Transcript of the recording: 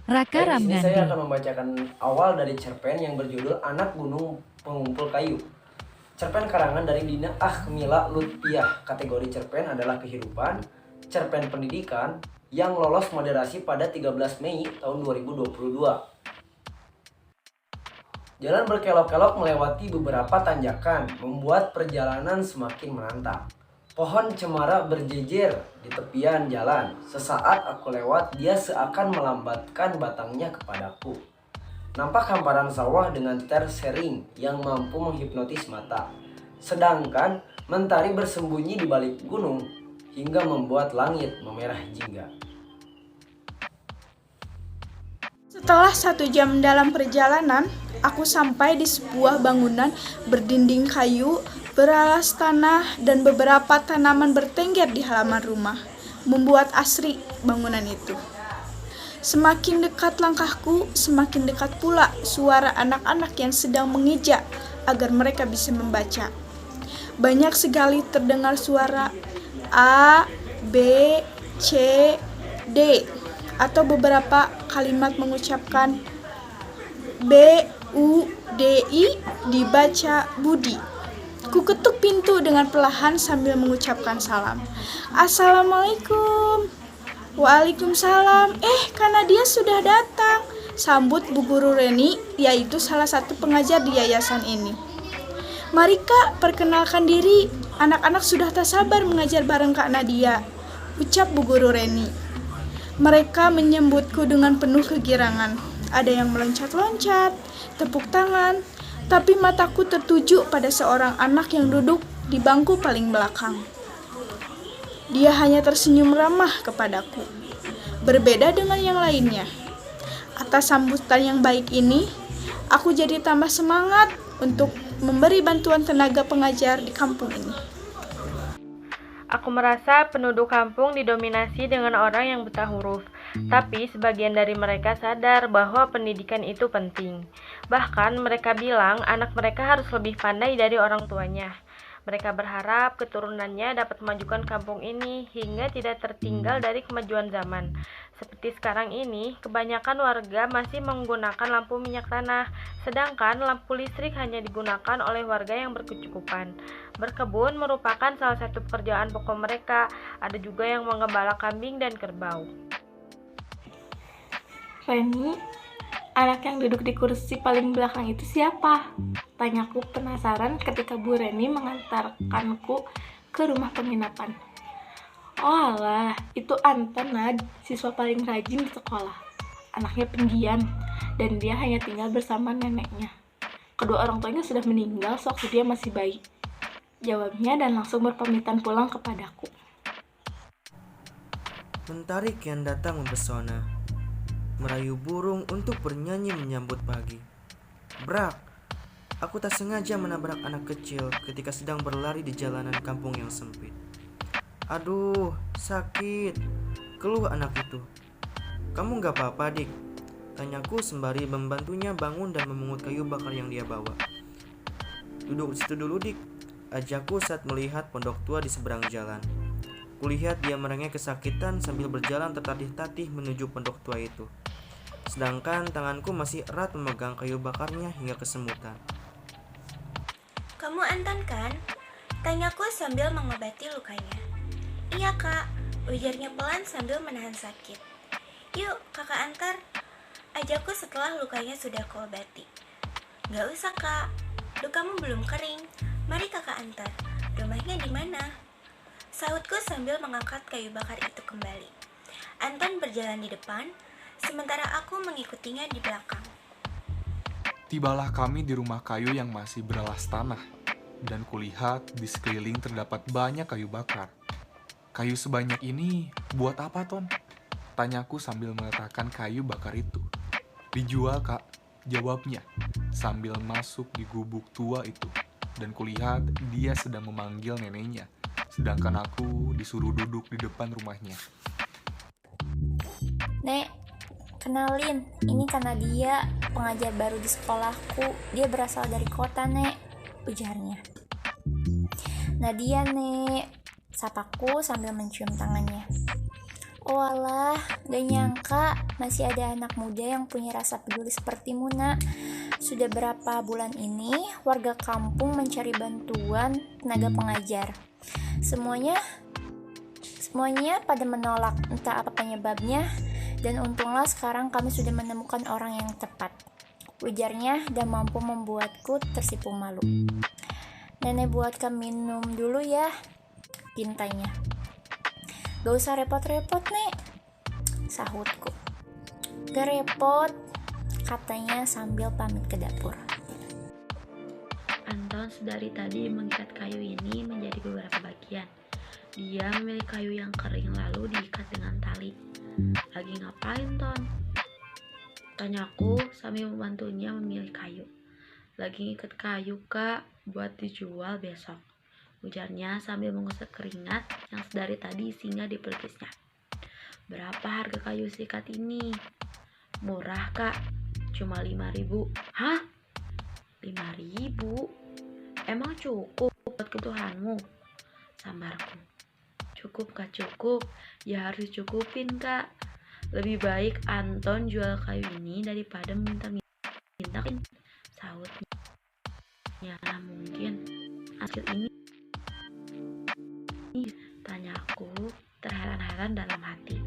Raka Baik, di sini Ramdhani. saya akan membacakan awal dari cerpen yang berjudul Anak Gunung Pengumpul Kayu. Cerpen karangan dari Dina Ahmila Lutfiah. Kategori cerpen adalah kehidupan, cerpen pendidikan yang lolos moderasi pada 13 Mei tahun 2022. Jalan berkelok-kelok melewati beberapa tanjakan, membuat perjalanan semakin menantang. Pohon cemara berjejer di tepian jalan. Sesaat aku lewat, dia seakan melambatkan batangnya kepadaku. Nampak hamparan sawah dengan tersering yang mampu menghipnotis mata. Sedangkan mentari bersembunyi di balik gunung hingga membuat langit memerah jingga. Setelah 1 jam dalam perjalanan, aku sampai di sebuah bangunan berdinding kayu, beralas tanah, dan beberapa tanaman bertengger di halaman rumah, membuat asri bangunan itu. Semakin dekat langkahku, semakin dekat pula suara anak-anak yang sedang mengejak agar mereka bisa membaca. Banyak sekali terdengar suara A, B, C, D, atau beberapa kalimat mengucapkan B, U, D, I dibaca Budi. Ku ketuk pintu dengan perlahan sambil mengucapkan salam. Assalamualaikum. Waalaikumsalam. Karena dia sudah datang, sambut Bu Guru Reni, yaitu salah satu pengajar di yayasan ini. Mari Kak, perkenalkan diri. Anak-anak sudah tak sabar mengajar bareng Kak Nadia, ucap Bu Guru Reni. Mereka menyambutku dengan penuh kegirangan. Ada yang meloncat-loncat, tepuk tangan, tapi mataku tertuju pada seorang anak yang duduk di bangku paling belakang. Dia hanya tersenyum ramah kepadaku. Berbeda dengan yang lainnya. Atas sambutan yang baik ini, aku jadi tambah semangat untuk memberi bantuan tenaga pengajar di kampung ini. Aku merasa penduduk kampung didominasi dengan orang yang buta huruf, tapi sebagian dari mereka sadar bahwa pendidikan itu penting. Bahkan mereka bilang anak mereka harus lebih pandai dari orang tuanya. Mereka berharap keturunannya dapat memajukan kampung ini hingga tidak tertinggal dari kemajuan zaman. Seperti sekarang ini, kebanyakan warga masih menggunakan lampu minyak tanah, sedangkan lampu listrik hanya digunakan oleh warga yang berkecukupan. Berkebun merupakan salah satu pekerjaan pokok mereka. Ada juga yang menggembala kambing dan kerbau. Reni, anak yang duduk di kursi paling belakang itu siapa? Tanyaku penasaran ketika Bu Reni mengantarkanku ke rumah penginapan. Oh alah, itu Anton, siswa paling rajin di sekolah. Anaknya pendiam, dan dia hanya tinggal bersama neneknya. Kedua orang tuanya sudah meninggal sewaktu dia masih bayi, jawabnya dan langsung berpamitan pulang kepadaku. Mentari kian datang mempesona, merayu burung untuk bernyanyi menyambut pagi. Brak, aku tak sengaja menabrak anak kecil ketika sedang berlari di jalanan kampung yang sempit. Aduh, sakit, keluh anak itu. Kamu gak apa-apa, Dik? Tanyaku sembari membantunya bangun dan memungut kayu bakar yang dia bawa. Duduk di situ dulu, Dik, ajakku saat melihat pondok tua di seberang jalan. Kulihat dia merengek kesakitan sambil berjalan tertatih-tatih menuju pondok tua itu. Sedangkan tanganku masih erat memegang kayu bakarnya hingga kesemutan. Kamu Anton kan? Tanyaku sambil mengobati lukanya. Iya kak, ujarnya pelan sambil menahan sakit. Yuk kakak antar, ajakku setelah lukanya sudah kuobati. Gak usah kak, lukamu belum kering. Mari kakak antar, rumahnya di mana? Sahutku sambil mengangkat kayu bakar itu kembali. Anton berjalan di depan, sementara aku mengikutinya di belakang. Tibalah kami di rumah kayu yang masih beralas tanah, dan kulihat di sekeliling terdapat banyak kayu bakar. Kayu sebanyak ini buat apa, Ton? Tanyaku sambil meletakkan kayu bakar itu. Dijual, Kak, jawabnya, sambil masuk di gubuk tua itu. Dan kulihat dia sedang memanggil neneknya, sedangkan aku disuruh duduk di depan rumahnya. Nek, kenalin, ini karena dia pengajar baru di sekolahku. Dia berasal dari kota, Nek, ujarnya. Nadia, Nek, sapaku sambil mencium tangannya. Oh alah, gak nyangka masih ada anak muda yang punya rasa peduli sepertimu, Nak. Sudah berapa bulan ini warga kampung mencari bantuan tenaga pengajar. Semuanya pada menolak, entah apa penyebabnya, dan untunglah sekarang kami sudah menemukan orang yang tepat, ujarnya, dan mampu membuatku tersipu malu. Nenek buatkan minum dulu ya, pintanya. Gak usah repot-repot, Nek, sahutku. Gak repot, katanya sambil pamit ke dapur. Anton sedari tadi mengikat kayu ini menjadi beberapa bagian. Dia memilih kayu yang kering lalu diikat dengan tali. Lagi ngapain, Ton? Tanyaku sambil membantunya memilih kayu. Lagi ngikat kayu, Kak, buat dijual besok, ujarnya sambil mengusap keringat yang sedari tadi singgah di pelipisnya. Berapa harga kayu sikat ini? Murah, Kak, cuma 5.000. Hah? 5.000? Emang cukup buat kebutuhanmu? Sambarku. Cukup Kak, cukup. Ya harus cukupin, Kak. Lebih baik Anton jual kayu ini daripada minta-mintakin, sahutnya. Ya mungkin hasil ini, tanyaku terheran-heran dalam hati.